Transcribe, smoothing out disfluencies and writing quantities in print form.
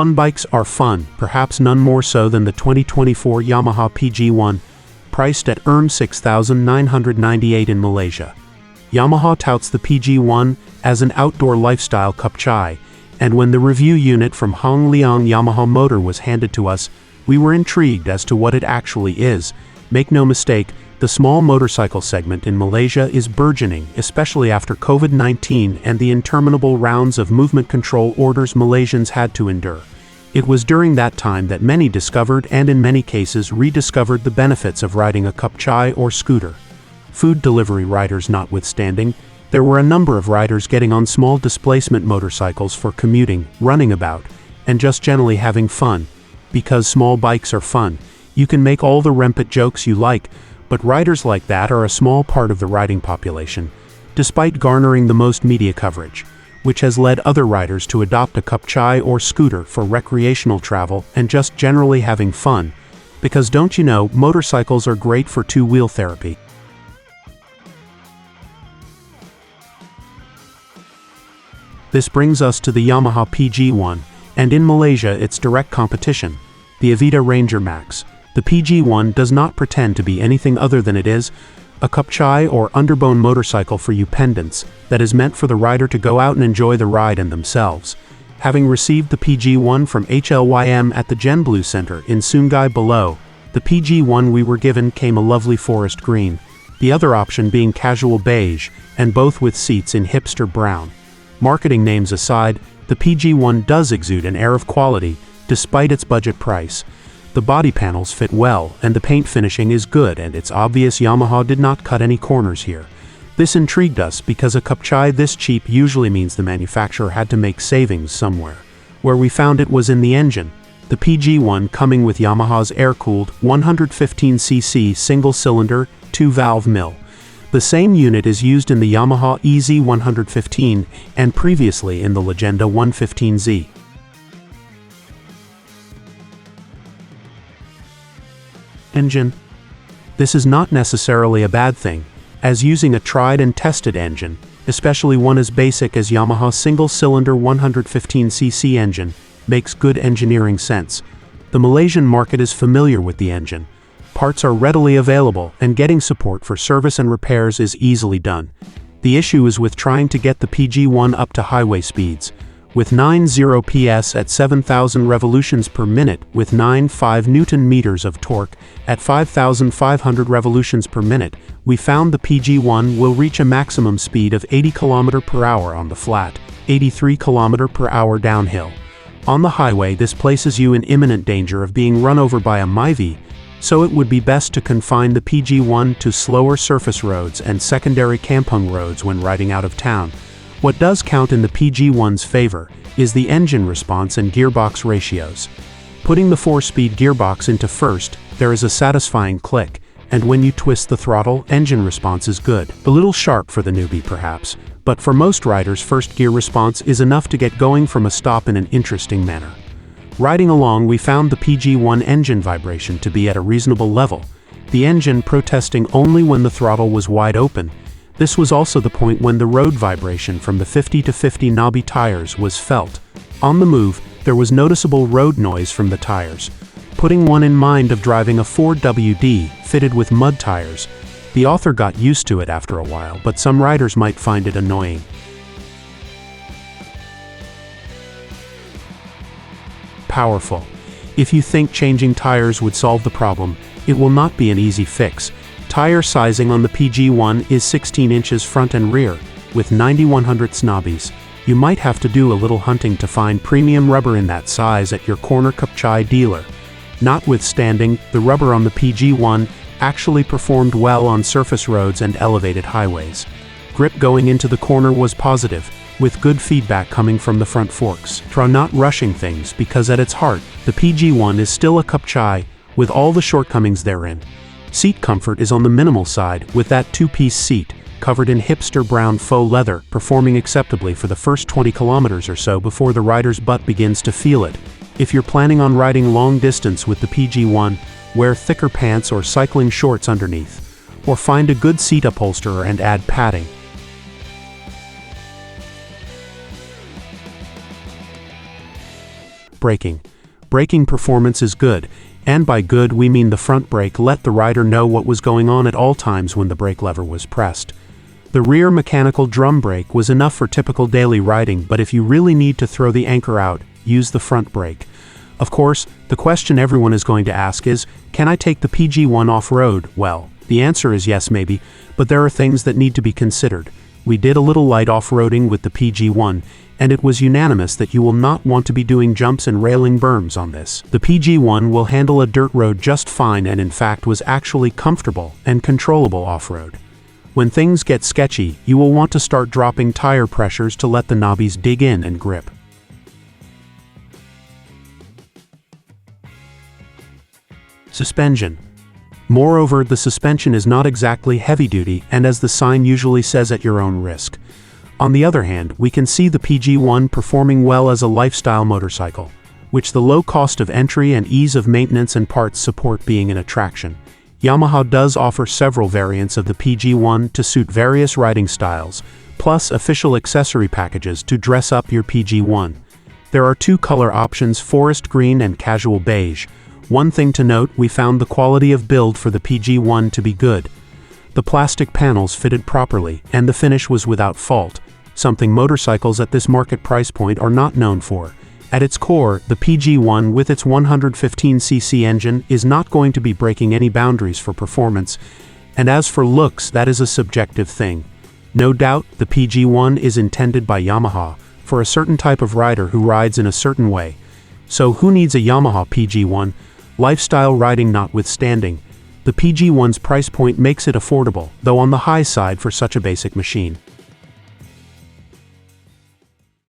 Fun bikes are fun, perhaps none more so than the 2024 Yamaha PG1, priced at $6,998 in Malaysia. Yamaha touts the PG1 as an outdoor lifestyle kapchai, and when the review unit from Hong Leong Yamaha Motor was handed to us, we were intrigued as to what it actually is. Make no mistake, the small motorcycle segment in Malaysia is burgeoning, especially after COVID-19 and the interminable rounds of movement control orders Malaysians had to endure. It was during that time that many discovered and in many cases rediscovered the benefits of riding a kapchai or scooter. Food delivery riders notwithstanding, there were a number of riders getting on small displacement motorcycles for commuting, running about, and just generally having fun. Because small bikes are fun, you can make all the rempit jokes you like, but riders like that are a small part of the riding population, despite garnering the most media coverage, which has led other riders to adopt a kapchai or scooter for recreational travel and just generally having fun, because don't you know, motorcycles are great for two-wheel therapy. This brings us to the Yamaha PG1, and in Malaysia its direct competition, the Avita Ranger Max. The PG1 does not pretend to be anything other than it is, a kapchai or underbone motorcycle for you pedants that is meant for the rider to go out and enjoy the ride and themselves. Having received the PG1 from HLYM at the Gen Blue Center in Sungai below, the PG1 we were given came a lovely forest green, the other option being casual beige, and both with seats in hipster brown. Marketing names aside, the PG1 does exude an air of quality, despite its budget price. The body panels fit well, and the paint finishing is good, and it's obvious Yamaha did not cut any corners here. This intrigued us because a kapchai this cheap usually means the manufacturer had to make savings somewhere. Where we found it was in the engine, the PG1 coming with Yamaha's air-cooled 115cc single-cylinder, 2-valve mill. The same unit is used in the Yamaha EZ115 and previously in the Legenda 115Z. Engine. This is not necessarily a bad thing, as using a tried and tested engine, especially one as basic as Yamaha's single-cylinder 115cc engine, makes good engineering sense. The Malaysian market is familiar with the engine. Parts are readily available, and getting support for service and repairs is easily done. The issue is with trying to get the PG1 up to highway speeds. With 90 PS at 7,000 revolutions per minute with 9.5 Newton meters of torque at 5,500 revolutions per minute, we found the PG1 will reach a maximum speed of 80 km per hour on the flat, 83 km per hour downhill. On the highway, this places you in imminent danger of being run over by a Myvi, so it would be best to confine the PG1 to slower surface roads and secondary kampung roads when riding out of town. What does count in the PG1's favor is the engine response and gearbox ratios. Putting the 4-speed gearbox into first, there is a satisfying click, and when you twist the throttle, engine response is good. A little sharp for the newbie perhaps, but for most riders first gear response is enough to get going from a stop in an interesting manner. Riding along, we found the PG1 engine vibration to be at a reasonable level, the engine protesting only when the throttle was wide open. This was also the point when the road vibration from the 50-50 knobby tires was felt. On the move, there was noticeable road noise from the tires. Putting one in mind of driving a Ford WD fitted with mud tires, the author got used to it after a while, but some riders might find it annoying. Powerful. If you think changing tires would solve the problem, it will not be an easy fix. Tire sizing on the PG1 is 16 inches front and rear, with 9100 knobbies. You might have to do a little hunting to find premium rubber in that size at your corner kapchai dealer. Notwithstanding, the rubber on the PG1 actually performed well on surface roads and elevated highways. Grip going into the corner was positive, with good feedback coming from the front forks. Try not rushing things because at its heart, the PG1 is still a kapchai, with all the shortcomings therein. Seat comfort is on the minimal side, with that 2-piece seat, covered in hipster brown faux leather, performing acceptably for the first 20 kilometers or so before the rider's butt begins to feel it. If you're planning on riding long distance with the PG1, wear thicker pants or cycling shorts underneath, or find a good seat upholsterer and add padding. braking. Braking performance is good, and by good we mean the front brake let the rider know what was going on at all times when the brake lever was pressed. The rear mechanical drum brake was enough for typical daily riding, but if you really need to throw the anchor out, use the front brake. Of course, the question everyone is going to ask is, can I take the PG-1 off-road? Well, the answer is yes maybe, but there are things that need to be considered. We did a little light off-roading with the PG-1, and it was unanimous that you will not want to be doing jumps and railing berms on this. The PG-1 will handle a dirt road just fine and in fact was actually comfortable and controllable off-road. When things get sketchy, you will want to start dropping tire pressures to let the knobbies dig in and grip. Suspension. Moreover, the suspension is not exactly heavy-duty and as the sign usually says at your own risk. On the other hand, we can see the PG-1 performing well as a lifestyle motorcycle, which the low cost of entry and ease of maintenance and parts support being an attraction. Yamaha does offer several variants of the PG-1 to suit various riding styles, plus official accessory packages to dress up your PG-1. There are two color options, forest green and casual beige. One thing to note, we found the quality of build for the PG-1 to be good. The plastic panels fitted properly, and the finish was without fault, something motorcycles at this market price point are not known for. At its core, the PG-1 with its 115cc engine is not going to be breaking any boundaries for performance, and as for looks, that is a subjective thing. No doubt, the PG-1 is intended by Yamaha for a certain type of rider who rides in a certain way. So who needs a Yamaha PG-1? Lifestyle riding notwithstanding, the PG-1's price point makes it affordable, though on the high side for such a basic machine.